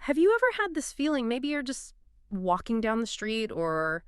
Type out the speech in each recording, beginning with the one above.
Have you ever had this feeling, maybe you're just walking down the street or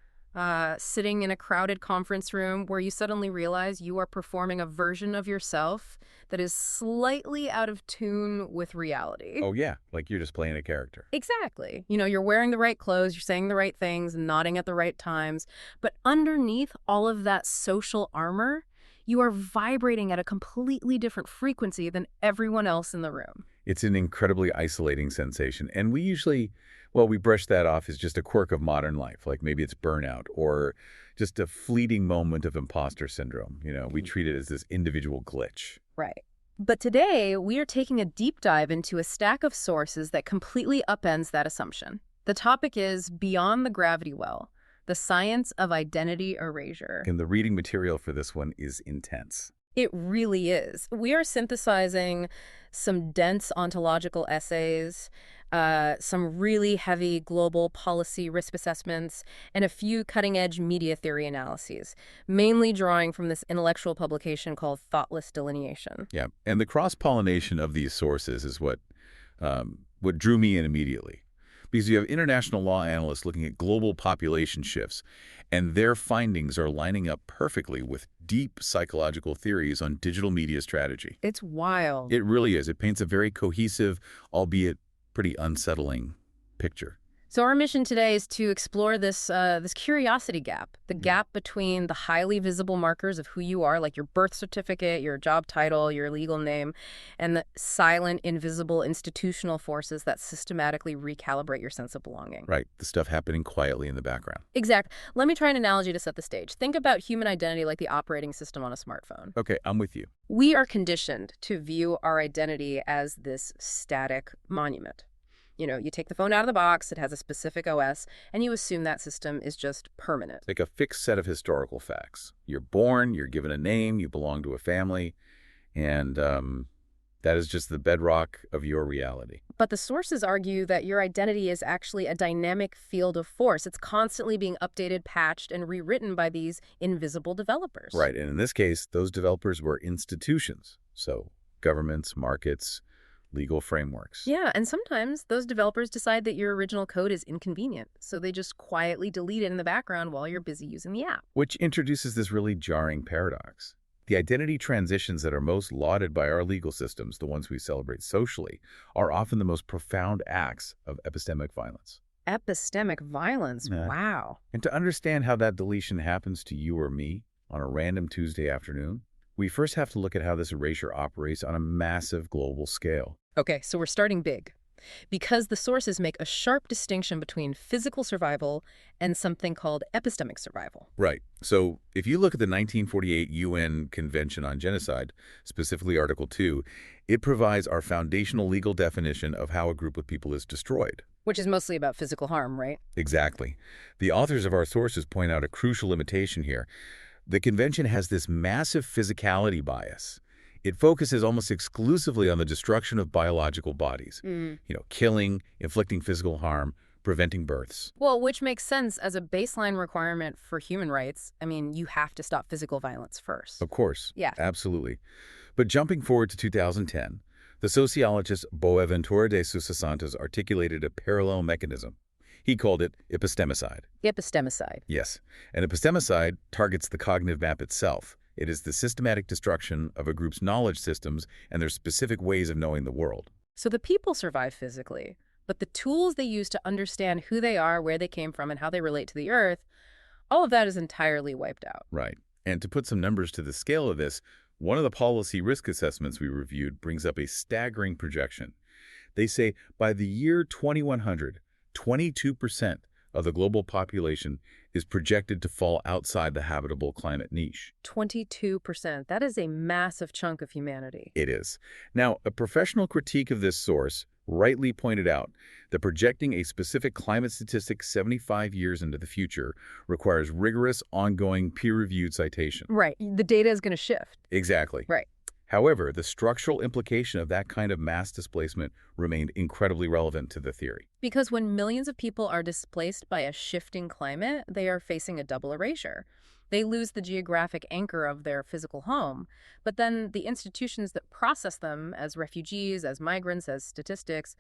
sitting in a crowded conference room where you suddenly realize you are performing a version of yourself that is slightly out of tune with reality? Oh, yeah, like you're just playing a character. Exactly. You're wearing the right clothes, you're saying the right things, and nodding at the right times. But underneath all of that social armor, you are vibrating at a completely different frequency than everyone else in the room. It's an incredibly isolating sensation, and we usually, well, we brush that off as just a quirk of modern life, like maybe it's burnout or just a fleeting moment of imposter syndrome. We treat it as this individual glitch. Right. But today, we are taking a deep dive into a stack of sources that completely upends that assumption. The topic is Beyond the Gravity Well, the science of identity erasure. And the reading material for this one is intense. It really is. We are synthesizing some dense ontological essays, some really heavy global policy risk assessments, and a few cutting-edge media theory analyses, mainly drawing from this intellectual publication called Thoughtless Delineation. Yeah, and the cross-pollination of these sources is what drew me in immediately. Because you have international law analysts looking at global population shifts, and their findings are lining up perfectly with deep psychological theories on digital media strategy. It's wild. It really is. It paints a very cohesive, albeit pretty unsettling, picture. So our mission today is to explore this curiosity gap, the gap between the highly visible markers of who you are, like your birth certificate, your job title, your legal name, and the silent, invisible institutional forces that systematically recalibrate your sense of belonging. Right. The stuff happening quietly in the background. Exactly. Let me try an analogy to set the stage. Think about human identity like the operating system on a smartphone. Okay, I'm with you. We are conditioned to view our identity as this static monument. You take the phone out of the box, it has a specific OS, and you assume that system is just permanent. Like a fixed set of historical facts. You're born, you're given a name, you belong to a family, and that is just the bedrock of your reality. But the sources argue that your identity is actually a dynamic field of force. It's constantly being updated, patched, and rewritten by these invisible developers. Right, and in this case, those developers were institutions. So governments, markets, legal frameworks. Yeah, and sometimes those developers decide that your original code is inconvenient, so they just quietly delete it in the background while you're busy using the app. Which introduces this really jarring paradox. The identity transitions that are most lauded by our legal systems, the ones we celebrate socially, are often the most profound acts of epistemic violence. Epistemic violence? Yeah. Wow. And to understand how that deletion happens to you or me on a random Tuesday afternoon, we first have to look at how this erasure operates on a massive global scale. Okay, so we're starting big, because the sources make a sharp distinction between physical survival and something called epistemic survival. Right. So if you look at the 1948 UN Convention on Genocide, specifically Article 2, it provides our foundational legal definition of how a group of people is destroyed. Which is mostly about physical harm, right? Exactly. The authors of our sources point out a crucial limitation here. The convention has this massive physicality bias. It focuses almost exclusively on the destruction of biological bodies. Killing, inflicting physical harm, preventing births. Well, which makes sense as a baseline requirement for human rights. I mean, you have to stop physical violence first. Of course. Yeah. Absolutely. But jumping forward to 2010, the sociologist Boaventura de Sousa Santos articulated a parallel mechanism. He called it epistemicide. Epistemicide. Yes. And epistemicide targets the cognitive map itself. It is the systematic destruction of a group's knowledge systems and their specific ways of knowing the world. So the people survive physically, but the tools they use to understand who they are, where they came from, and how they relate to the earth, all of that is entirely wiped out. Right. And to put some numbers to the scale of this, one of the policy risk assessments we reviewed brings up a staggering projection. They say by the year 2100, 22% of the global population is projected to fall outside the habitable climate niche. 22%. That is a massive chunk of humanity. It is. Now, a professional critique of this source rightly pointed out that projecting a specific climate statistic 75 years into the future requires rigorous, ongoing, peer-reviewed citation. Right. The data is going to shift. Exactly. Right. However, the structural implication of that kind of mass displacement remained incredibly relevant to the theory. Because when millions of people are displaced by a shifting climate, they are facing a double erasure. They lose the geographic anchor of their physical home, but then the institutions that process them as refugees, as migrants, as statistics,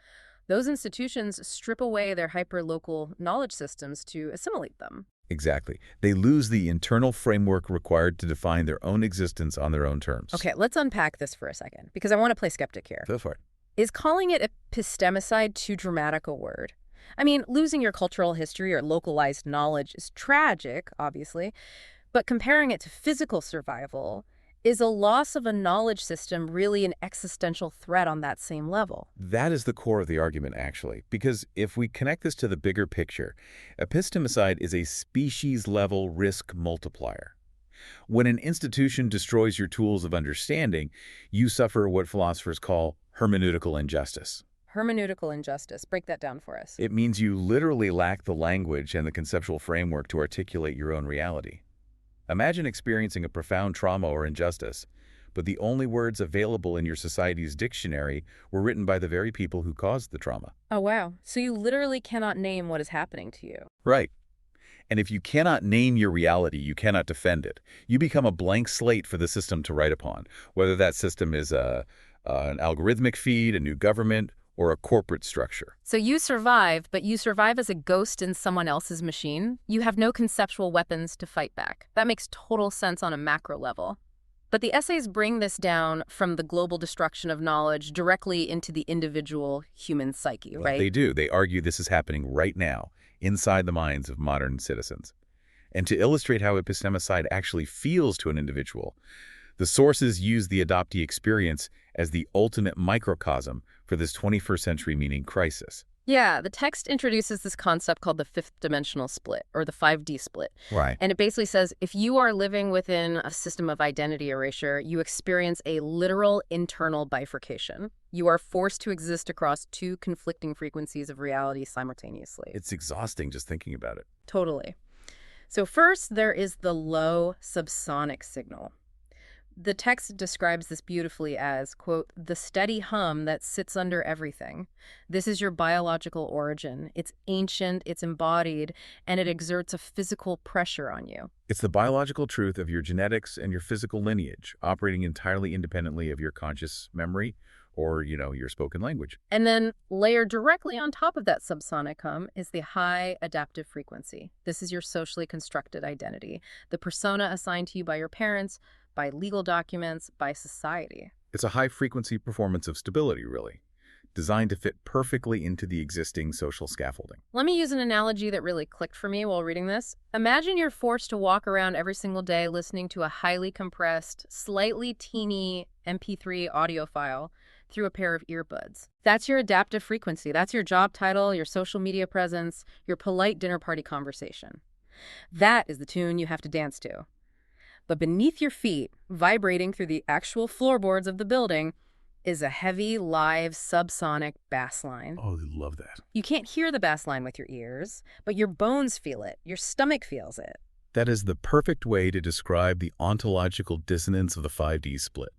Those institutions strip away their hyper-local knowledge systems to assimilate them. Exactly. They lose the internal framework required to define their own existence on their own terms. Okay, let's unpack this for a second, because I want to play skeptic here. Go for it. Is calling it epistemicide too dramatic a word? I mean, losing your cultural history or localized knowledge is tragic, obviously, but comparing it to physical survival, is a loss of a knowledge system really an existential threat on that same level? That is the core of the argument, actually, because if we connect this to the bigger picture, epistemicide is a species-level risk multiplier. When an institution destroys your tools of understanding, you suffer what philosophers call hermeneutical injustice. Hermeneutical injustice. Break that down for us. It means you literally lack the language and the conceptual framework to articulate your own reality. Imagine experiencing a profound trauma or injustice, but the only words available in your society's dictionary were written by the very people who caused the trauma. Oh, wow. So you literally cannot name what is happening to you. Right. And if you cannot name your reality, you cannot defend it. You become a blank slate for the system to write upon, whether that system is an algorithmic feed, a new government, or a corporate structure. So you survive, but you survive as a ghost in someone else's machine. You have no conceptual weapons to fight back. That makes total sense on a macro level. But the essays bring this down from the global destruction of knowledge directly into the individual human psyche, right? They do. They argue this is happening right now, inside the minds of modern citizens. And to illustrate how epistemicide actually feels to an individual, the sources use the adoptee experience as the ultimate microcosm for this 21st century meaning crisis. Yeah, the text introduces this concept called the fifth dimensional split, or the 5D split. Right. And it basically says if you are living within a system of identity erasure, you experience a literal internal bifurcation. You are forced to exist across two conflicting frequencies of reality simultaneously. It's exhausting just thinking about it. Totally. So first, there is the low subsonic signal. The text describes this beautifully as, quote, the steady hum that sits under everything. This is your biological origin. It's ancient, it's embodied, and it exerts a physical pressure on you. It's the biological truth of your genetics and your physical lineage, operating entirely independently of your conscious memory or, your spoken language. And then layered directly on top of that subsonic hum is the high adaptive frequency. This is your socially constructed identity, the persona assigned to you by your parents, by legal documents, by society. It's a high-frequency performance of stability, really, designed to fit perfectly into the existing social scaffolding. Let me use an analogy that really clicked for me while reading this. Imagine you're forced to walk around every single day listening to a highly compressed, slightly teeny MP3 audio file through a pair of earbuds. That's your adaptive frequency. That's your job title, your social media presence, your polite dinner party conversation. That is the tune you have to dance to. But beneath your feet, vibrating through the actual floorboards of the building, is a heavy, live, subsonic bass line. Oh, I love that. You can't hear the bass line with your ears, but your bones feel it. Your stomach feels it. That is the perfect way to describe the ontological dissonance of the 5D split.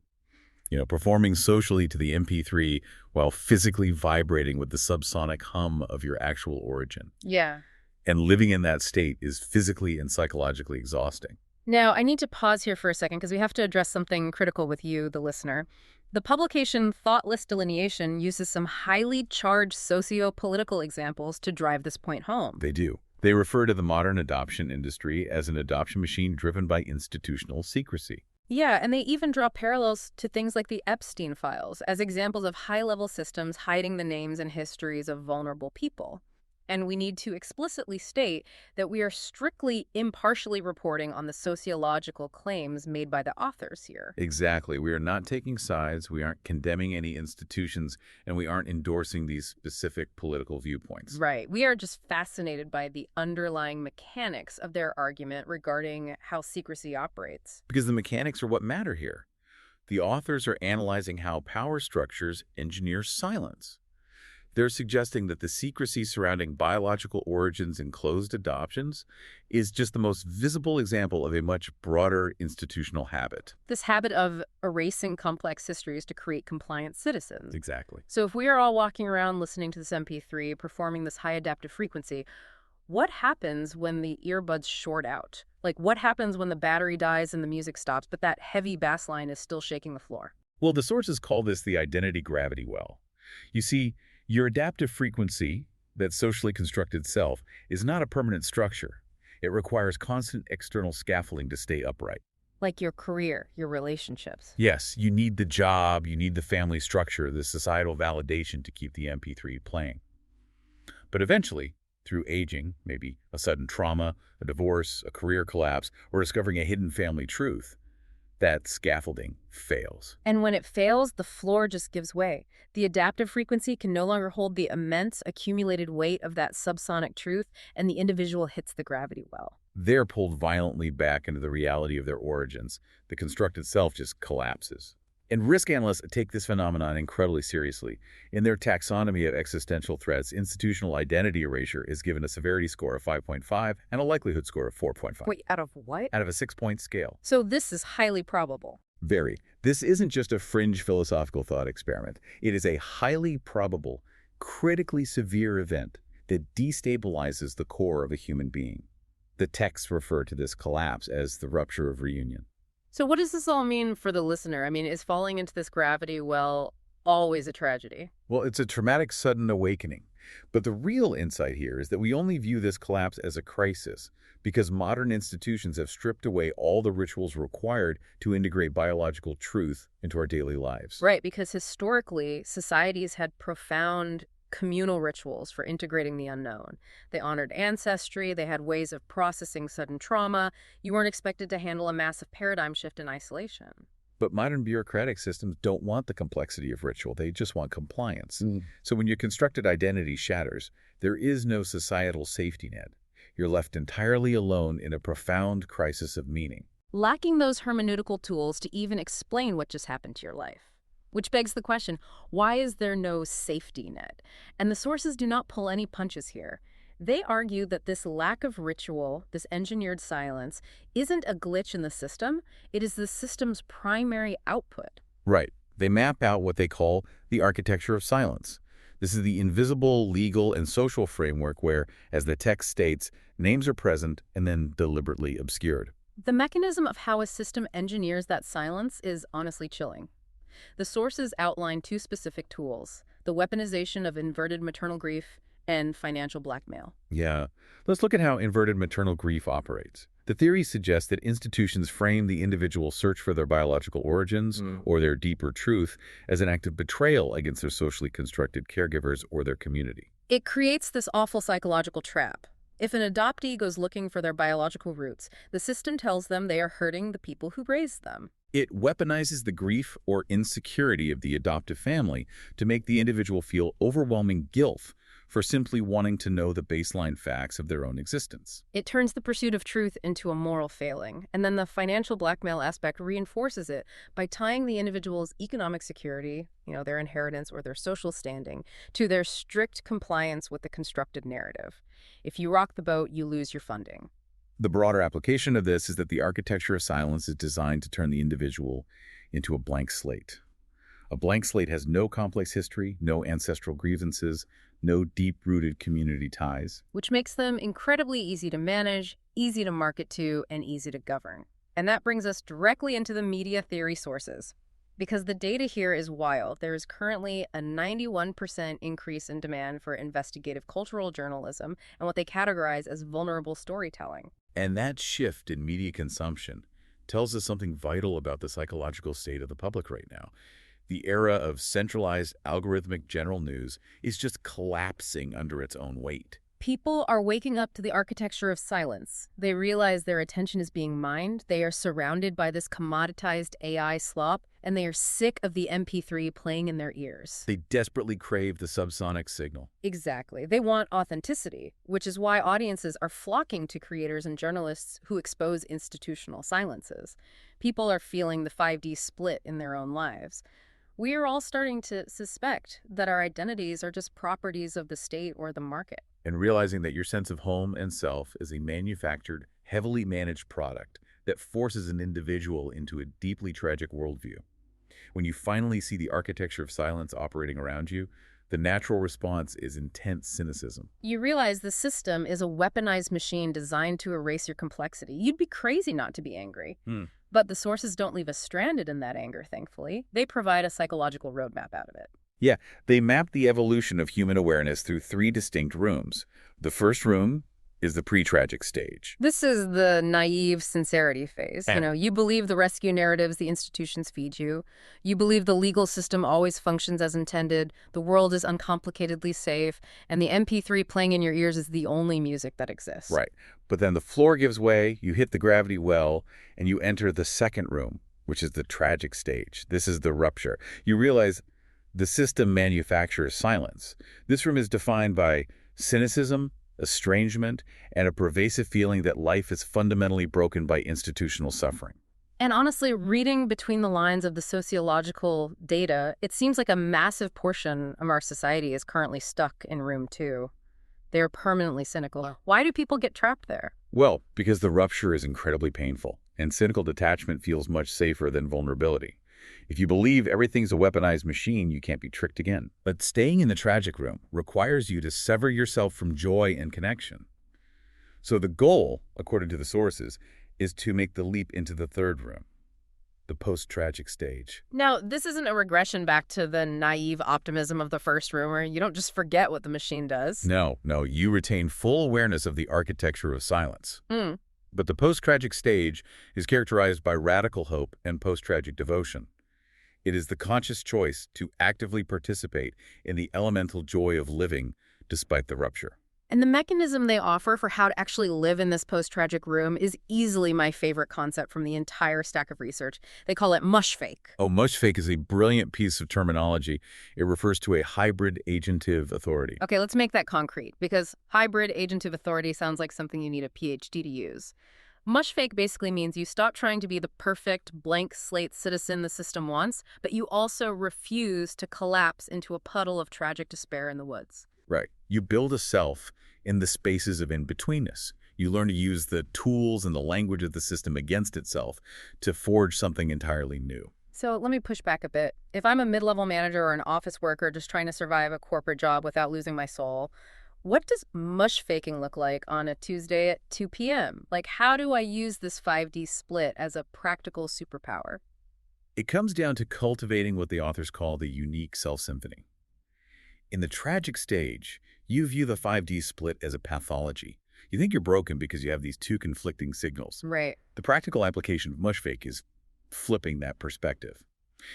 Performing socially to the MP3 while physically vibrating with the subsonic hum of your actual origin. Yeah. And living in that state is physically and psychologically exhausting. Now, I need to pause here for a second because we have to address something critical with you, the listener. The publication Thoughtless Delineation uses some highly charged socio-political examples to drive this point home. They do. They refer to the modern adoption industry as an adoption machine driven by institutional secrecy. Yeah, and they even draw parallels to things like the Epstein files as examples of high-level systems hiding the names and histories of vulnerable people. And we need to explicitly state that we are strictly impartially reporting on the sociological claims made by the authors here. Exactly. We are not taking sides, we aren't condemning any institutions, and we aren't endorsing these specific political viewpoints. Right. We are just fascinated by the underlying mechanics of their argument regarding how secrecy operates. Because the mechanics are what matter here. The authors are analyzing how power structures engineer silence. They're suggesting that the secrecy surrounding biological origins and closed adoptions is just the most visible example of a much broader institutional habit. This habit of erasing complex histories to create compliant citizens. Exactly. So if we are all walking around listening to this MP3, performing this high adaptive frequency, what happens when the earbuds short out? Like, what happens when the battery dies and the music stops, but that heavy bass line is still shaking the floor? Well, the sources call this the identity gravity well. You see, Your adaptive frequency, that socially constructed self, is not a permanent structure. It requires constant external scaffolding to stay upright. Like your career, your relationships. Yes, you need the job, you need the family structure, the societal validation to keep the MP3 playing. But eventually, through aging, maybe a sudden trauma, a divorce, a career collapse, or discovering a hidden family truth, that scaffolding fails. And when it fails, the floor just gives way. The adaptive frequency can no longer hold the immense accumulated weight of that subsonic truth, and the individual hits the gravity well. They're pulled violently back into the reality of their origins. The constructed self just collapses. And risk analysts take this phenomenon incredibly seriously. In their taxonomy of existential threats, institutional identity erasure is given a severity score of 5.5 and a likelihood score of 4.5 Wait, out of what? out of a 6-point scale. So this is highly probable. Very. This isn't just a fringe philosophical thought experiment. It is a highly probable, critically severe event that destabilizes the core of a human being. The texts refer to this collapse as the rupture of reunion. So what does this all mean for the listener? I mean, is falling into this gravity well always a tragedy? Well, it's a traumatic sudden awakening. But the real insight here is that we only view this collapse as a crisis because modern institutions have stripped away all the rituals required to integrate biological truth into our daily lives. Right, because historically, societies had profound communal rituals for integrating the unknown. They honored ancestry, they had ways of processing sudden trauma. You weren't expected to handle a massive paradigm shift in isolation. But modern bureaucratic systems don't want the complexity of ritual. They just want compliance. So when your constructed identity shatters, there is no societal safety net. You're left entirely alone in a profound crisis of meaning. Lacking those hermeneutical tools to even explain what just happened to your life. Which begs the question, why is there no safety net? And the sources do not pull any punches here. They argue that this lack of ritual, this engineered silence, isn't a glitch in the system. It is the system's primary output. Right. They map out what they call the architecture of silence. This is the invisible, legal, and social framework where, as the text states, names are present and then deliberately obscured. The mechanism of how a system engineers that silence is honestly chilling. The sources outline two specific tools, the weaponization of inverted maternal grief and financial blackmail. Yeah. Let's look at how inverted maternal grief operates. The theory suggests that institutions frame the individual search for their biological origins or their deeper truth as an act of betrayal against their socially constructed caregivers or their community. It creates this awful psychological trap. If an adoptee goes looking for their biological roots, the system tells them they are hurting the people who raised them. It weaponizes the grief or insecurity of the adoptive family to make the individual feel overwhelming guilt for simply wanting to know the baseline facts of their own existence. It turns the pursuit of truth into a moral failing, and then the financial blackmail aspect reinforces it by tying the individual's economic security, their inheritance or their social standing, to their strict compliance with the constructed narrative. If you rock the boat, you lose your funding. The broader application of this is that the architecture of silence is designed to turn the individual into a blank slate. A blank slate has no complex history, no ancestral grievances, no deep-rooted community ties. Which makes them incredibly easy to manage, easy to market to, and easy to govern. And that brings us directly into the media theory sources. Because the data here is wild, there is currently a 91% increase in demand for investigative cultural journalism and what they categorize as vulnerable storytelling. And that shift in media consumption tells us something vital about the psychological state of the public right now. The era of centralized algorithmic general news is just collapsing under its own weight. People are waking up to the architecture of silence. They realize their attention is being mined, they are surrounded by this commoditized AI slop, and they are sick of the MP3 playing in their ears. They desperately crave the subsonic signal. Exactly. They want authenticity, which is why audiences are flocking to creators and journalists who expose institutional silences. People are feeling the 5D split in their own lives. We are all starting to suspect that our identities are just properties of the state or the market. And realizing that your sense of home and self is a manufactured, heavily managed product that forces an individual into a deeply tragic worldview. When you finally see the architecture of silence operating around you, the natural response is intense cynicism. You realize the system is a weaponized machine designed to erase your complexity. You'd be crazy not to be angry. But the sources don't leave us stranded in that anger, thankfully. They provide a psychological roadmap out of it. Yeah, they map the evolution of human awareness through three distinct rooms. The first room is the pre-tragic stage. This is the naive sincerity phase. And You believe the rescue narratives the institutions feed you. You believe the legal system always functions as intended, the world is uncomplicatedly safe, and the MP3 playing in your ears is the only music that exists. right. But then the floor gives way, you hit the gravity well, and you enter the second room, which is the tragic stage. This is the rupture. You realize the system manufactures silence. This room is defined by cynicism, estrangement, and a pervasive feeling that life is fundamentally broken by institutional suffering. And honestly, reading between the lines of the sociological data, it seems like a massive portion of our society is currently stuck in room two. They're permanently cynical. Why do people get trapped there? Well, because the rupture is incredibly painful, and cynical detachment feels much safer than vulnerability. If you believe everything's a weaponized machine, you can't be tricked again. But staying in the tragic room requires you to sever yourself from joy and connection. So the goal, according to the sources, is to make the leap into the third room, the post-tragic stage. Now, this isn't a regression back to the naive optimism of the first rumor. You don't just forget what the machine does. No, you retain full awareness of the architecture of silence. Mm. But the post-tragic stage is characterized by radical hope and post-tragic devotion. It is the conscious choice to actively participate in the elemental joy of living despite the rupture. And the mechanism they offer for how to actually live in this post-tragic room is easily my favorite concept from the entire stack of research. They call it mush fake. Oh, mush fake is a brilliant piece of terminology. It refers to a hybrid agentive authority. Okay, let's make that concrete, because hybrid agentive authority sounds like something you need a PhD to use. Mush fake basically means you stop trying to be the perfect blank slate citizen the system wants, but you also refuse to collapse into a puddle of tragic despair in the woods. Right. You build a self in the spaces of in-betweenness. You learn to use the tools and the language of the system against itself to forge something entirely new. So let me push back a bit. If I'm a mid-level manager or an office worker just trying to survive a corporate job without losing my soul, what does mush faking look like on a Tuesday at 2 p.m.? Like, how do I use this 5D split as a practical superpower? It comes down to cultivating what the authors call the unique self-symphony. In the tragic stage, you view the 5D split as a pathology. You think you're broken because you have these two conflicting signals. Right. The practical application of mush fake is flipping that perspective.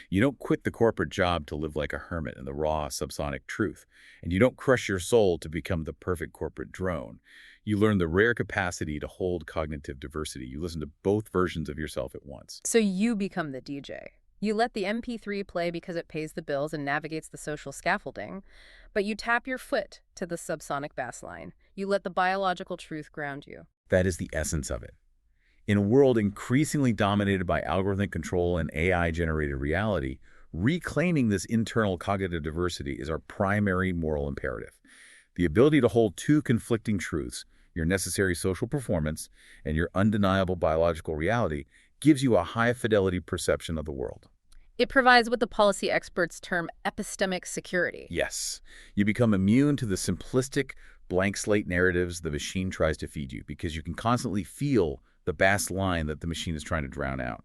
You don't quit the corporate job to live like a hermit in the raw subsonic truth, and you don't crush your soul to become the perfect corporate drone. You learn the rare capacity to hold cognitive diversity. You listen to both versions of yourself at once. So you become the DJ. You let the MP3 play because it pays the bills and navigates the social scaffolding, but you tap your foot to the subsonic bass line. You let the biological truth ground you. That is the essence of it. In a world increasingly dominated by algorithmic control and AI-generated reality, reclaiming this internal cognitive diversity is our primary moral imperative. The ability to hold two conflicting truths, your necessary social performance and your undeniable biological reality, gives you a high-fidelity perception of the world. It provides what the policy experts term epistemic security. Yes, you become immune to the simplistic, blank slate narratives the machine tries to feed you because you can constantly feel the bass line that the machine is trying to drown out.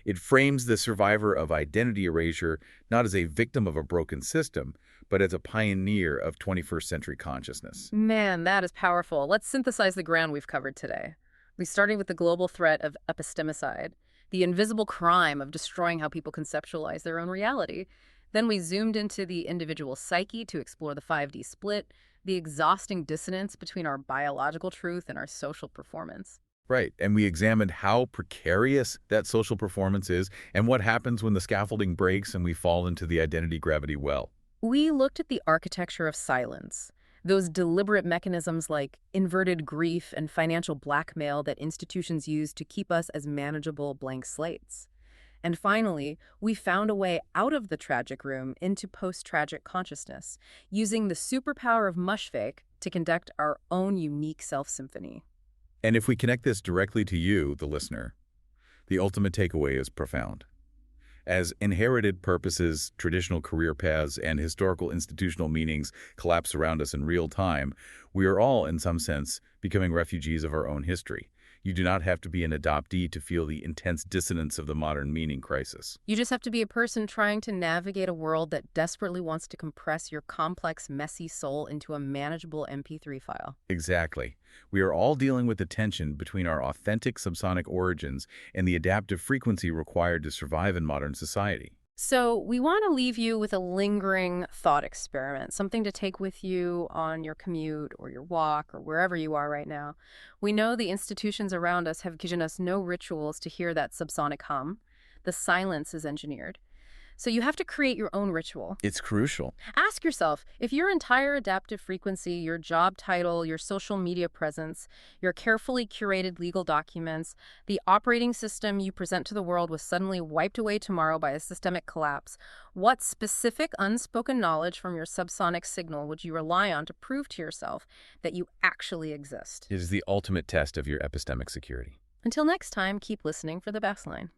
It frames the survivor of identity erasure not as a victim of a broken system, but as a pioneer of 21st century consciousness. Man, that is powerful. Let's synthesize the ground we've covered today. We started with the global threat of epistemicide, the invisible crime of destroying how people conceptualize their own reality. Then we zoomed into the individual psyche to explore the 5D split, the exhausting dissonance between our biological truth and our social performance. Right, and we examined how precarious that social performance is and what happens when the scaffolding breaks and we fall into the identity gravity well. We looked at the architecture of silence, those deliberate mechanisms like inverted grief and financial blackmail that institutions use to keep us as manageable blank slates. And finally, we found a way out of the tragic room into post-tragic consciousness, using the superpower of mush fake to conduct our own unique self-symphony. And if we connect this directly to you, the listener, the ultimate takeaway is profound. As inherited purposes, traditional career paths, and historical institutional meanings collapse around us in real time, we are all, in some sense, becoming refugees of our own history. You do not have to be an adoptee to feel the intense dissonance of the modern meaning crisis. You just have to be a person trying to navigate a world that desperately wants to compress your complex, messy soul into a manageable MP3 file. Exactly. We are all dealing with the tension between our authentic subsonic origins and the adaptive frequency required to survive in modern society. So we want to leave you with a lingering thought experiment, something to take with you on your commute or your walk or wherever you are right now. We know the institutions around us have given us no rituals to hear that subsonic hum. The silence is engineered. So you have to create your own ritual. It's crucial. Ask yourself, if your entire adaptive frequency, your job title, your social media presence, your carefully curated legal documents, the operating system you present to the world was suddenly wiped away tomorrow by a systemic collapse, what specific unspoken knowledge from your subsonic signal would you rely on to prove to yourself that you actually exist? It is the ultimate test of your epistemic security. Until next time, keep listening for the baseline.